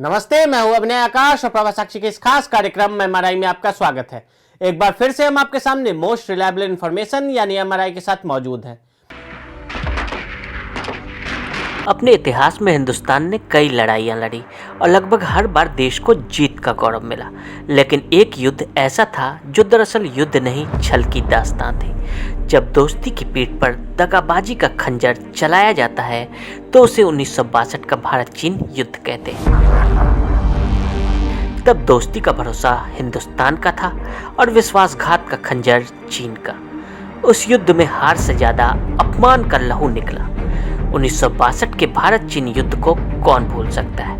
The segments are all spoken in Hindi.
नमस्ते, मैं हूं अभिनय आकाश और प्रभा साक्षी के इस खास कार्यक्रम में एमआरआई में आपका स्वागत है। एक बार फिर से हम आपके सामने मोस्ट रिलायबल इंफॉर्मेशन यानी एमआरआई के साथ मौजूद हैं। अपने इतिहास में हिंदुस्तान ने कई लड़ाइयाँ लड़ी और लगभग हर बार देश को जीत का गौरव मिला, लेकिन एक युद्ध ऐसा था जो दरअसल युद्ध नहीं, छल की दास्तान थी। जब दोस्ती की पीठ पर दगाबाजी का खंजर चलाया जाता है तो उसे 1962 का भारत चीन युद्ध कहते हैं। तब दोस्ती का भरोसा हिंदुस्तान का था और विश्वासघात का खंजर चीन का। उस युद्ध में हार से ज्यादा अपमान का लहू निकला। 1962 के भारत चीन युद्ध को कौन भूल सकता है?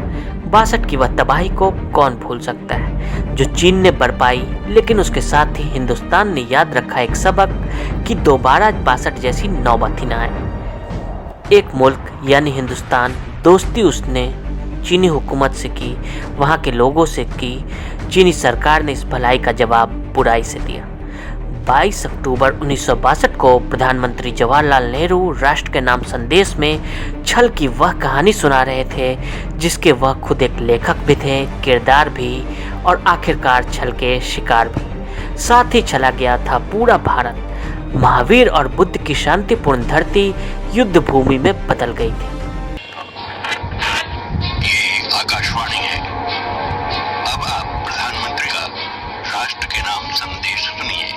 62 की वह तबाही को कौन भूल सकता है जो चीन ने बरपाई, लेकिन उसके साथ ही हिंदुस्तान ने याद रखा एक सबक कि दोबारा 62 जैसी नौबत ही न आए। एक मुल्क यानी हिंदुस्तान, दोस्ती उसने चीनी हुकूमत से की, वहाँ के लोगों से की। चीनी सरकार ने इस भलाई का जवाब बुराई से दिया। 22 अक्टूबर 1962 को प्रधानमंत्री जवाहरलाल नेहरू राष्ट्र के नाम संदेश में छल की वह कहानी सुना रहे थे जिसके वह खुद एक लेखक भी थे, किरदार भी और आखिरकार छल के शिकार भी। साथ ही चला गया था पूरा भारत। महावीर और बुद्ध की शांतिपूर्ण धरती युद्ध भूमि में बदल गई थी। ये आकाशवाणी है। अब आप प्रधानमंत्री का राष्ट्र के नाम संदेश सुनिए।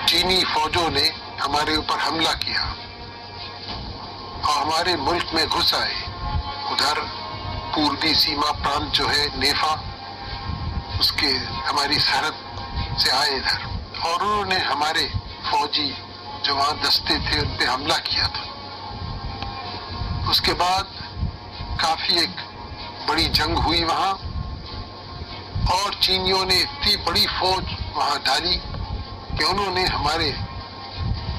चीनी फौजों ने हमारे ऊपर हमला किया और हमारे मुल्क में घुस आए। उधर पूर्वी सीमा प्रांत जो है नेफा, उसके हमारी सरहद से आए इधर, और उन्होंने हमारे फौजी जो वहां दस्ते थे उन पे हमला किया था। उसके बाद काफी एक बड़ी जंग हुई वहां और चीनियों ने इतनी बड़ी फौज वहां डाली कि उन्होंने हमारे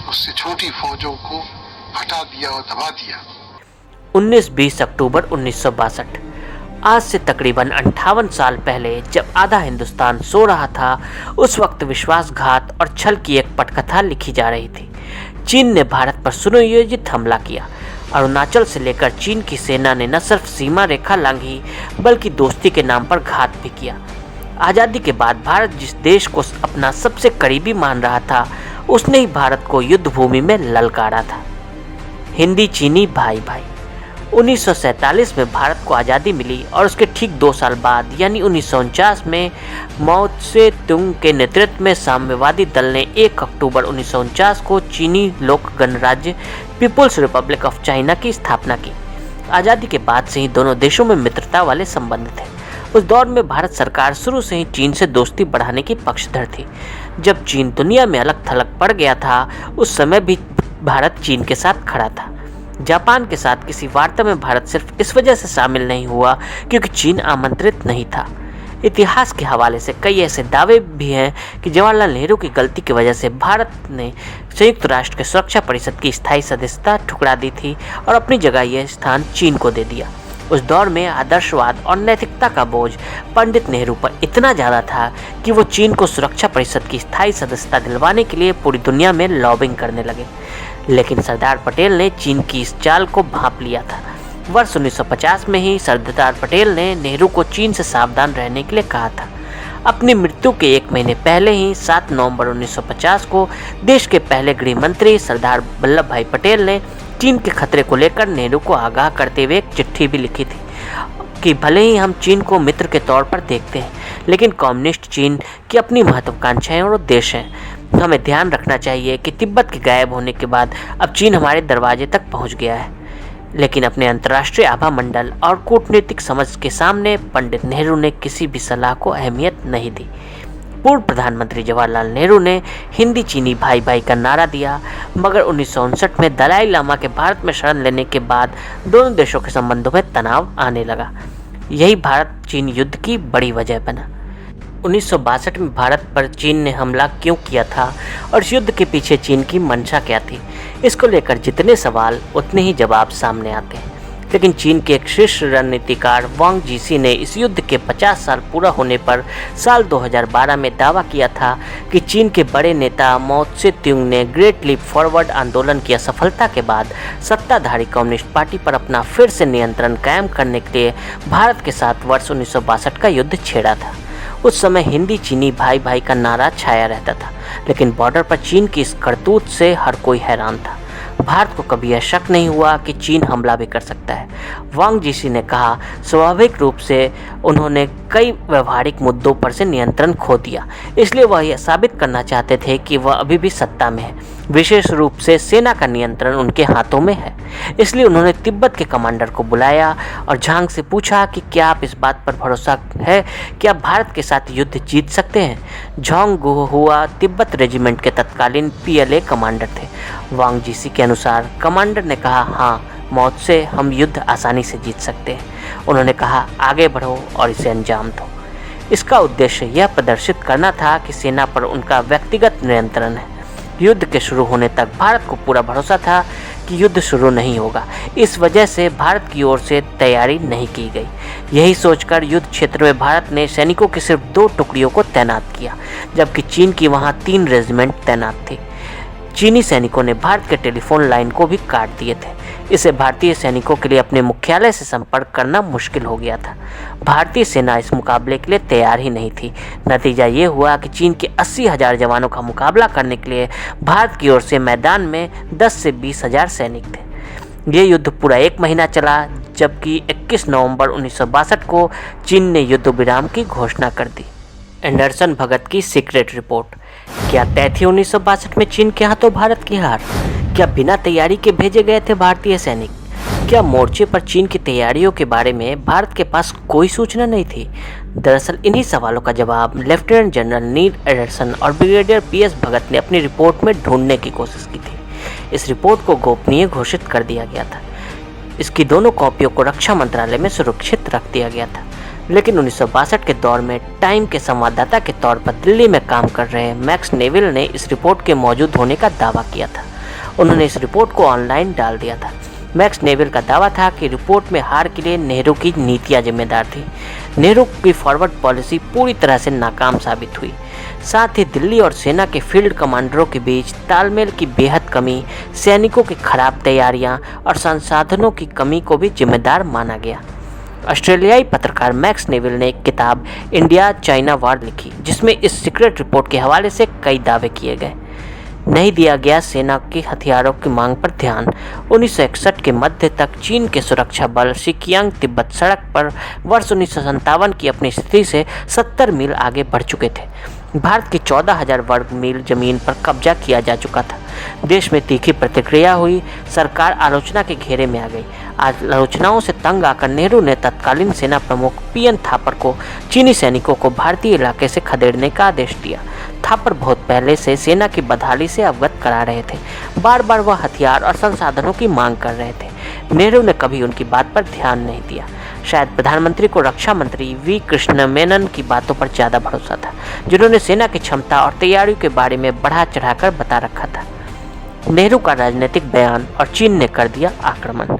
उससे छोटी फौजों को हटा दिया और दबा दिया। 19-20 अक्टूबर 1962, आज से तकरीबन 58 साल पहले जब आधा हिंदुस्तान सो रहा था, उस वक्त विश्वासघात और छल की एक पटकथा लिखी जा रही थी। चीन ने भारत पर सुनियोजित हमला किया। अरुणाचल से लेकर चीन की सेना ने न सिर्फ सीमा रेखा लांघी बल्कि दोस्ती के नाम पर घात भी किया। आज़ादी के बाद भारत जिस देश को अपना सबसे करीबी मान रहा था, उसने ही भारत को युद्ध भूमि में ललकारा था। हिंदी चीनी भाई भाई। 1947 में भारत को आज़ादी मिली और उसके ठीक 2 साल बाद यानी 1949 में माओ त्से तुंग के नेतृत्व में साम्यवादी दल ने 1 अक्टूबर 1949 को चीनी लोक गणराज्य पीपुल्स रिपब्लिक ऑफ चाइना की स्थापना की। आज़ादी के बाद से ही दोनों देशों में मित्रता वाले संबंध थे। उस दौर में भारत सरकार शुरू से ही चीन से दोस्ती बढ़ाने की पक्षधर थी। जब चीन दुनिया में अलग थलग पड़ गया था, उस समय भी भारत चीन के साथ खड़ा था। जापान के साथ किसी वार्ता में भारत सिर्फ इस वजह से शामिल नहीं हुआ क्योंकि चीन आमंत्रित नहीं था। इतिहास के हवाले से कई ऐसे दावे भी हैं कि जवाहरलाल नेहरू की गलती की वजह से भारत ने संयुक्त राष्ट्र के सुरक्षा परिषद की स्थायी सदस्यता ठुकरा दी थी और अपनी जगह यह स्थान चीन को दे दिया। उस दौर में आदर्शवाद और नैतिकता का बोझ पंडित नेहरू पर इतना ज़्यादा था कि वो चीन को सुरक्षा परिषद की स्थायी सदस्यता दिलवाने के लिए पूरी दुनिया में लॉबिंग करने लगे। लेकिन सरदार पटेल ने चीन की इस चाल को भांप लिया था। वर्ष 1950 में ही सरदार पटेल ने नेहरू को चीन से सावधान रहने के लिए कहा था। अपनी मृत्यु के 1 महीने पहले ही 7 नवंबर 1950 को देश के पहले गृह मंत्री सरदार वल्लभ भाई पटेल ने चीन के खतरे को लेकर नेहरू को आगाह करते हुए एक चिट्ठी भी लिखी थी कि भले ही हम चीन को मित्र के तौर पर देखते हैं, लेकिन कम्युनिस्ट चीन की अपनी महत्वाकांक्षाएं और उद्देश्य हैं। हमें ध्यान रखना चाहिए कि तिब्बत के गायब होने के बाद अब चीन हमारे दरवाजे तक पहुंच गया है। लेकिन अपने अंतर्राष्ट्रीय आभा मंडल और कूटनीतिक समझ के सामने पंडित नेहरू ने किसी भी सलाह को अहमियत नहीं दी। पूर्व प्रधानमंत्री जवाहरलाल नेहरू ने हिंदी चीनी भाई भाई का नारा दिया, मगर 1959 में दलाई लामा के भारत में शरण लेने के बाद दोनों देशों के संबंधों में तनाव आने लगा। यही भारत चीन युद्ध की बड़ी वजह बना। 1962 में भारत पर चीन ने हमला क्यों किया था और इस युद्ध के पीछे चीन की मंशा क्या थी, इसको लेकर जितने सवाल उतने ही जवाब सामने आते हैं। लेकिन चीन के एक शीर्ष रणनीतिकार वांग जीसी ने इस युद्ध के 50 साल पूरा होने पर साल 2012 में दावा किया था कि चीन के बड़े नेता माओ त्से तुंग ने ग्रेट लीप फॉरवर्ड आंदोलन की असफलता के बाद सत्ताधारी कम्युनिस्ट पार्टी पर अपना फिर से नियंत्रण कायम करने के लिए भारत के साथ वर्ष 1962 का युद्ध छेड़ा था। उस समय हिंदी चीनी भाई भाई का नारा छाया रहता था, लेकिन बॉर्डर पर चीन की इस करतूत से हर कोई हैरान था। भारत को कभी यह शक नहीं हुआ कि चीन हमला भी कर सकता है। वांग जीसी ने कहा, स्वाभाविक रूप से उन्होंने कई व्यवहारिक मुद्दों पर से नियंत्रण खो दिया, इसलिए वह यह साबित करना चाहते थे कि वह अभी भी सत्ता में है। विशेष रूप से सेना का नियंत्रण उनके हाथों में है। इसलिए उन्होंने तिब्बत के कमांडर को बुलाया और झांग से पूछा कि क्या आप इस बात पर भरोसा है कि आप भारत के साथ युद्ध जीत सकते हैं। झांग गुहुआ तिब्बत रेजिमेंट के तत्कालीन PLA कमांडर थे। वांग जीसी के अनुसार कमांडर ने कहा, हाँ, मौत से हम युद्ध आसानी से जीत सकते हैं। उन्होंने कहा, आगे बढ़ो और इसे अंजाम दो। इसका उद्देश्य यह प्रदर्शित करना था कि सेना पर उनका व्यक्तिगत नियंत्रण है। युद्ध के शुरू होने तक भारत को पूरा भरोसा था कि युद्ध शुरू नहीं होगा। इस वजह से भारत की ओर से तैयारी नहीं की गई। यही सोचकर युद्ध क्षेत्र में भारत ने सैनिकों की सिर्फ 2 टुकड़ियों को तैनात किया, जबकि चीन की वहां 3 रेजिमेंट तैनात थे। चीनी सैनिकों ने भारत के टेलीफोन लाइन को भी काट दिए थे। इससे भारतीय सैनिकों के लिए अपने मुख्यालय से संपर्क करना मुश्किल हो गया था। भारतीय सेना इस मुकाबले के लिए तैयार ही नहीं थी। नतीजा ये हुआ कि चीन के 80,000 जवानों का मुकाबला करने के लिए भारत की ओर से मैदान में 10 से 20,000 सैनिक थे। ये युद्ध पूरा 1 महीना चला, जबकि 21 नवंबर 1962 को चीन ने युद्ध विराम की घोषणा कर दी। एंडरसन भगत की सीक्रेट रिपोर्ट। क्या तय थी 1962 में चीन के हाथों भारत की हार? क्या बिना तैयारी के भेजे गए थे भारतीय सैनिक? क्या मोर्चे पर चीन की तैयारियों के बारे में भारत के पास कोई सूचना नहीं थी? दरअसल इन्हीं सवालों का जवाब लेफ्टिनेंट जनरल नील एंडरसन और ब्रिगेडियर PS भगत ने अपनी रिपोर्ट में ढूंढने की कोशिश की थी। इस रिपोर्ट को गोपनीय घोषित कर दिया गया था। इसकी दोनों कॉपियों को रक्षा मंत्रालय में सुरक्षित रख दिया गया था। लेकिन 1962 के दौर में टाइम के संवाददाता के तौर पर दिल्ली में काम कर रहे मैक्स नेविल ने इस रिपोर्ट के मौजूद होने का दावा किया था। उन्होंने इस रिपोर्ट को ऑनलाइन डाल दिया था। मैक्स नेविल का दावा था कि रिपोर्ट में हार के लिए नेहरू की नीतियां जिम्मेदार थी। नेहरू की फॉरवर्ड पॉलिसी पूरी तरह से नाकाम साबित हुई। साथ ही दिल्ली और सेना के फील्ड कमांडरों के बीच तालमेल की बेहद कमी, सैनिकों की खराब तैयारियां और संसाधनों की कमी को भी जिम्मेदार माना गया। ऑस्ट्रेलियाई पत्रकार मैक्स नेविल ने एक किताब इंडिया चाइना वार लिखी, जिसमें इस सीक्रेट रिपोर्ट के हवाले से कई दावे किए गए। नहीं दिया गया सेना के हथियारों की मांग पर ध्यान। 1961 के मध्य तक चीन के सुरक्षा बल सिकियांग तिब्बत सड़क पर वर्ष 1957 की अपनी स्थिति से 70 मील आगे बढ़ चुके थे। भारत की 14,000 वर्ग मील जमीन पर कब्जा किया जा चुका था। देश में तीखी प्रतिक्रिया हुई। सरकार आलोचना के घेरे में आ गई। आलोचनाओं से तंग आकर नेहरू ने तत्कालीन सेना प्रमुख PN थापर को चीनी सैनिकों को भारतीय इलाके से खदेड़ने का आदेश दिया। थापर बहुत पहले से सेना की बदहाली से अवगत करा रहे थे। बार बार वह हथियार और संसाधनों की मांग कर रहे थे। नेहरू ने कभी उनकी बात पर ध्यान नहीं दिया। शायद प्रधानमंत्री को रक्षा मंत्री V कृष्ण मेनन की बातों पर ज़्यादा भरोसा था, जिन्होंने सेना की क्षमता और तैयारियों के बारे में बढ़ा चढ़ाकर बता रखा था। नेहरू का राजनीतिक बयान और चीन ने कर दिया आक्रमण।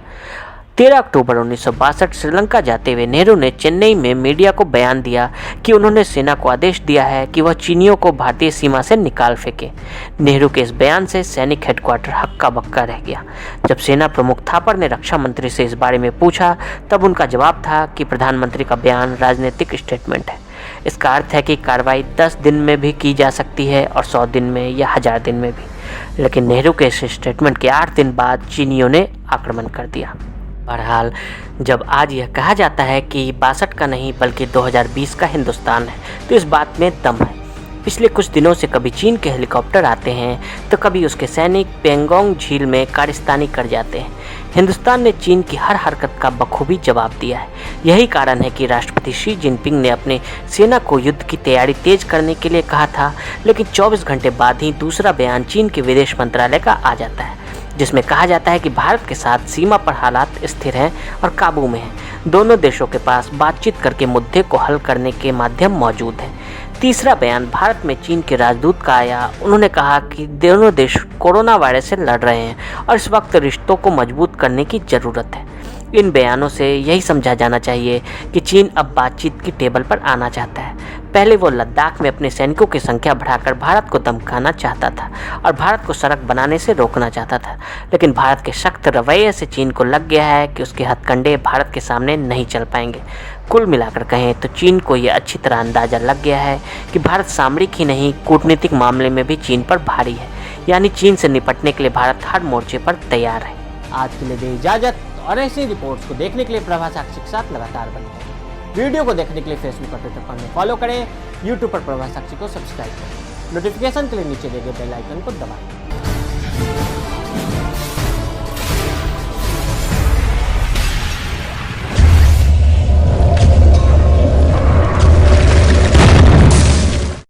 13 अक्टूबर 1962 श्रीलंका जाते हुए नेहरू ने चेन्नई में मीडिया को बयान दिया कि उन्होंने सेना को आदेश दिया है कि वह चीनियों को भारतीय सीमा से निकाल फेंके। नेहरू के इस बयान से सैनिक हेडक्वार्टर हक्का बक्का रह गया। जब सेना प्रमुख थापर ने रक्षा मंत्री से इस बारे में पूछा, तब उनका जवाब था कि प्रधानमंत्री का बयान राजनीतिक स्टेटमेंट है। इसका अर्थ है कि कार्रवाई 10 दिन में भी की जा सकती है और 100 दिन में या 1000 दिन में भी। लेकिन नेहरू के इस स्टेटमेंट के 8 दिन बाद चीनियों ने आक्रमण कर दिया। बहरहाल, जब आज यह कहा जाता है कि 62 का नहीं बल्कि 2020 का हिंदुस्तान है, तो इस बात में दम है। पिछले कुछ दिनों से कभी चीन के हेलीकॉप्टर आते हैं तो कभी उसके सैनिक पेंगोंग झील में कारस्तानी कर जाते हैं। हिंदुस्तान ने चीन की हर हरकत का बखूबी जवाब दिया है। यही कारण है कि राष्ट्रपति शी जिनपिंग ने अपने सेना को युद्ध की तैयारी तेज करने के लिए कहा था, लेकिन 24 घंटे बाद ही दूसरा बयान चीन के विदेश मंत्रालय का आ जाता है, जिसमें कहा जाता है कि भारत के साथ सीमा पर हालात स्थिर हैं और काबू में हैं। दोनों देशों के पास बातचीत करके मुद्दे को हल करने के माध्यम मौजूद हैं। तीसरा बयान भारत में चीन के राजदूत का आया। उन्होंने कहा कि दोनों देश कोरोना वायरस से लड़ रहे हैं और इस वक्त रिश्तों को मजबूत करने की ज़रूरत है। इन बयानों से यही समझा जाना चाहिए कि चीन अब बातचीत की टेबल पर आना चाहता है। पहले वो लद्दाख में अपने सैनिकों की संख्या बढ़ाकर भारत को धमकाना चाहता था और भारत को सड़क बनाने से रोकना चाहता था, लेकिन भारत के सख्त रवैये से चीन को लग गया है कि उसके हथकंडे भारत के सामने नहीं चल पाएंगे। कुल मिलाकर कहें तो चीन को यह अच्छी तरह अंदाज़ा लग गया है कि भारत सामरिक ही नहीं कूटनीतिक मामले में भी चीन पर भारी है, यानी चीन से निपटने के लिए भारत हर मोर्चे पर तैयार है। आज के लिए दे इजाजत और ऐसी रिपोर्ट्स को देखने के लिए प्रभा साक्षी के साथ लगातार बने रहें। वीडियो को देखने के लिए फेसबुक और ट्विटर पर हमें फॉलो करें, यूट्यूब पर प्रभा साक्षी को सब्सक्राइब करें, नोटिफिकेशन के लिए नीचे दिए गए बेल आइकन को दबाएं।